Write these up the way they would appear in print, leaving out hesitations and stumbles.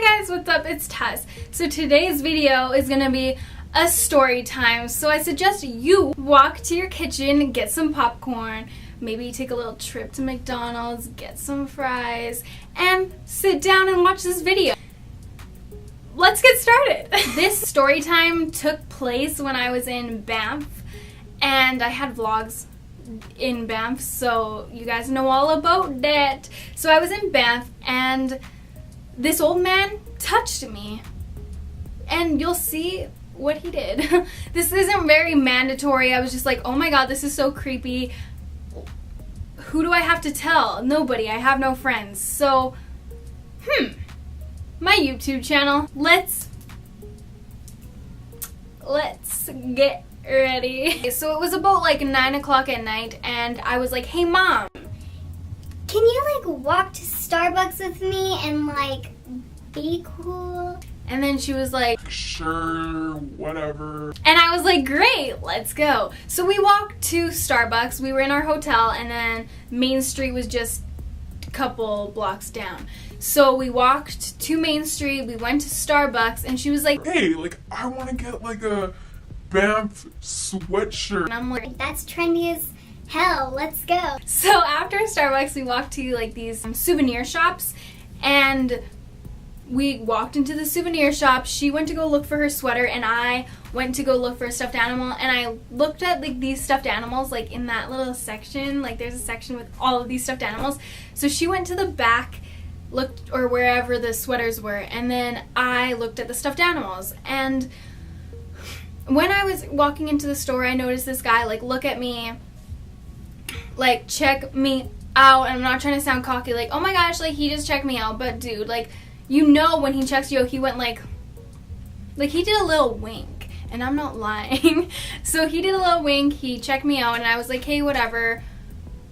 Hi guys, what's up? It's Tess. So today's video is gonna be a story time. So I suggest you walk to your kitchen, get some popcorn, maybe take a little trip to McDonald's, get some fries, and sit down and watch this video. Let's get started. This story time took place when I was in Banff, and I had vlogs in Banff, so you guys know all about that. So I was in Banff, and this old man touched me, and you'll see what he did. This isn't very mandatory. I was just like, oh my god, this is so creepy. Who do I have to tell? Nobody. I have no friends. So, my YouTube channel. Let's get ready. So it was about like 9 o'clock at night, and I was like, hey mom, can you like walk to Starbucks with me and like be cool? And then she was like, sure, whatever. And I was like, great, let's go. So we walked to Starbucks. We were in our hotel, and then Main Street was just a couple blocks down. So we walked to Main Street, we went to Starbucks, and she was like, hey, like, I want to get like a Banff sweatshirt. and I'm like, That's trendy as hell. Let's go. so after Starbucks, we walked to like these souvenir shops, and we walked into the souvenir shop. She went to go look for her sweater, and I went to go look for a stuffed animal, and I looked at like these stuffed animals like in that little section. Like there's a section with all of these stuffed animals. So she went to the back, looked, or wherever the sweaters were, and then I looked at the stuffed animals. And when I was walking into the store, I noticed this guy like look at me, like check me out. And I'm not trying to sound cocky, like, oh my gosh, like he just checked me out, but dude, like, you know, when he checks you, he went like he did a little wink, and I'm not lying. So he did a little wink, he checked me out, and I was like, hey, whatever,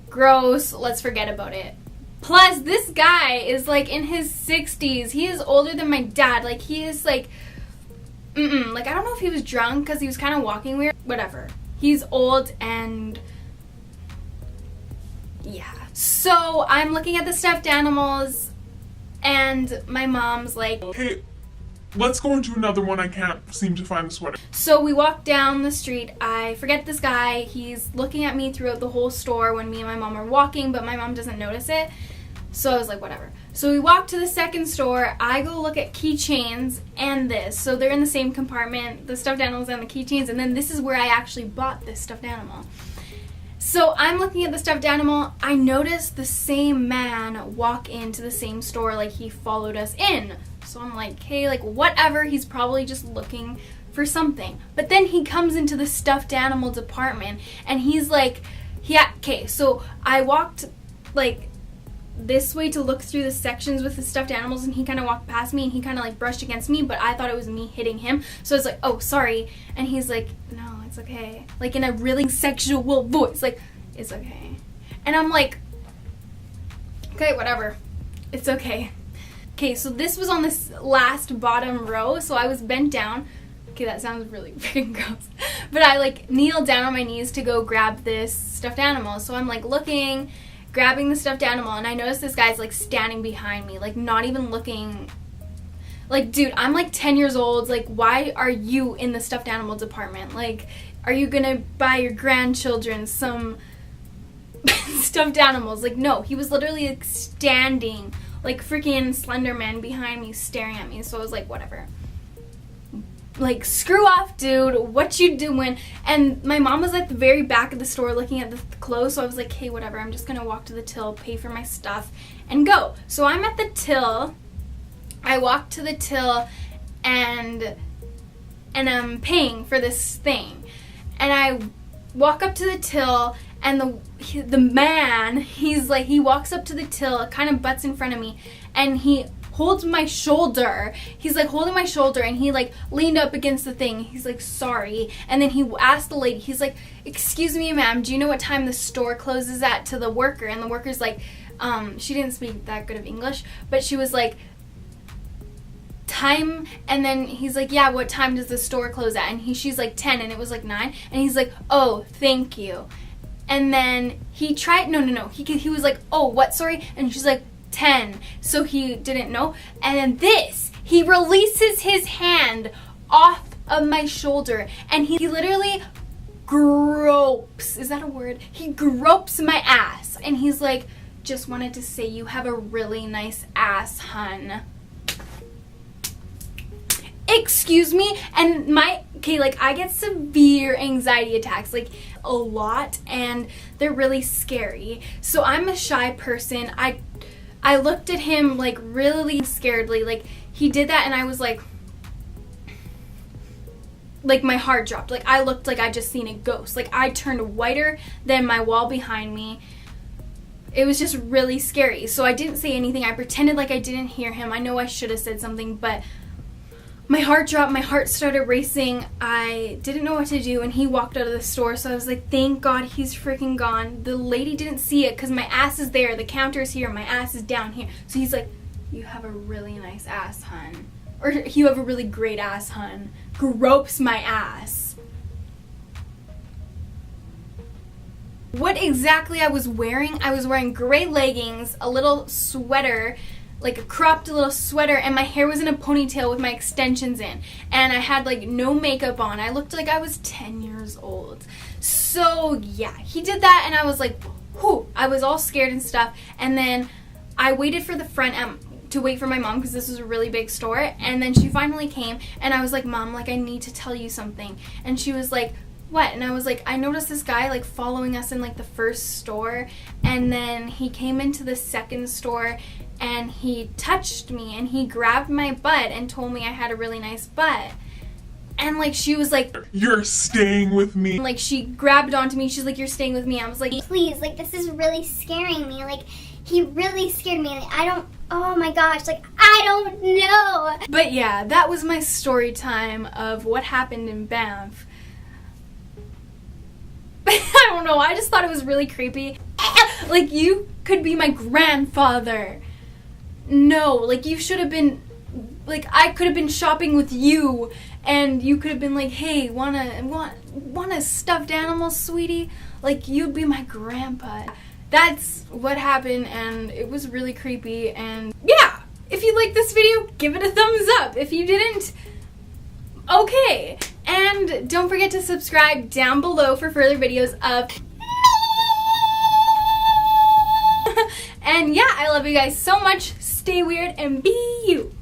gross, let's forget about it. Plus, this guy is like in his 60s. He is older than my dad. Like, he is like, like, I don't know if he was drunk because he was kind of walking weird. Whatever. He's old, and yeah. So I'm looking at the stuffed animals, and my mom's like, Hey, let's go into another one. I can't seem to find the sweater. so we walk down the street. I forget this guy. He's looking at me throughout the whole store when me and my mom are walking, but my mom doesn't notice it. So I was like, whatever. So we walk to the second store. I go look at keychains and this. So they're in the same compartment, the stuffed animals and the keychains, and then this is where I actually bought this stuffed animal. So I'm looking at the stuffed animal. I noticed the same man walk into the same store, like he followed us in. So I'm like, hey, like whatever, he's probably just looking for something. But then he comes into the stuffed animal department, and he's like, okay, so I walked like this way to look through the sections with the stuffed animals, and he kind of walked past me, and he kind of like brushed against me, but I thought it was me hitting him. So I was like, oh, sorry. And he's like, no, it's okay. Like in a really sexual voice, like, it's okay. And I'm like, okay, whatever. It's okay. Okay, so this was on this last bottom row, so I was bent down. Okay, that sounds really freaking gross. But I like kneeled down on my knees to go grab this stuffed animal. So I'm like looking, grabbing the stuffed animal, and I noticed this guy's like standing behind me, like not even looking. Like, dude, I'm like 10 years old. Like, why are you in the stuffed animal department? Like, are you gonna buy your grandchildren some stuffed animals? Like, no, he was literally like standing like freaking Slender Man behind me, staring at me. So I was like, whatever. Like, screw off, dude. What you doing? And my mom was at the very back of the store looking at the clothes. So I was like, hey, whatever. I'm just gonna walk to the till, pay for my stuff, and go. So I'm at the till. I walk to the till, and I'm paying for this thing. And I walk up to the till, and the man, he's like, he walks up to the till, kind of butts in front of me, and he holds my shoulder. He's like holding my shoulder, and he like leaned up against the thing. He's like, sorry. And then he asked the lady, he's like, excuse me, ma'am, do you know what time the store closes at, to the worker? And the worker's like, she didn't speak that good of English, but she was like, time. And then he's like, yeah, what time does the store close at? And she's like 10, and it was like 9. And he's like, oh, thank you. And then he tried, no, he was like, oh, what, sorry? And she's like, 10. So he didn't know. And then this, he releases his hand off of my shoulder and he literally gropes, is that a word? He gropes my ass and he's like, just wanted to say you have a really nice ass, hun. Excuse me? And I get severe anxiety attacks, like a lot, and they're really scary. So I'm a shy person. I looked at him like really scaredly, like he did that and I was like my heart dropped. Like I looked like I just seen a ghost. Like I turned whiter than my wall behind me. It was just really scary. So I didn't say anything. I pretended like I didn't hear him. I know I should have said something, but my heart dropped, my heart started racing. I didn't know what to do and he walked out of the store. So I was like, thank God he's freaking gone. The lady didn't see it because my ass is there. The counter is here. My ass is down here. So he's like, you have a really nice ass, hun. Or you have a really great ass, hun. Gropes my ass. What exactly I was wearing gray leggings, a little sweater, like a cropped little sweater, and my hair was in a ponytail with my extensions in, and I had like no makeup on. I looked like I was 10 years old. So yeah, he did that and I was like, whew, I was all scared and stuff. And then I waited for the front to wait for my mom because this was a really big store, and then she finally came and I was like, Mom, like I need to tell you something. And she was like, what? And I was like, I noticed this guy like following us in like the first store, and then he came into the second store and he touched me and he grabbed my butt and told me I had a really nice butt. And like she was like, you're staying with me. And, like she grabbed onto me. She's like, you're staying with me. I was like, please, like this is really scaring me. Like he really scared me. Like, oh my gosh, like I don't know. But yeah, that was my story time of what happened in Banff. I don't know, I just thought it was really creepy. Like, you could be my grandfather. No, like, you should have been, like, I could have been shopping with you, and you could have been like, hey, want a stuffed animal, sweetie? Like, you'd be my grandpa. That's what happened, and it was really creepy, and yeah, if you liked this video, give it a thumbs up. If you didn't, okay. And don't forget to subscribe down below for further videos of and yeah, I love you guys so much. Stay weird and be you.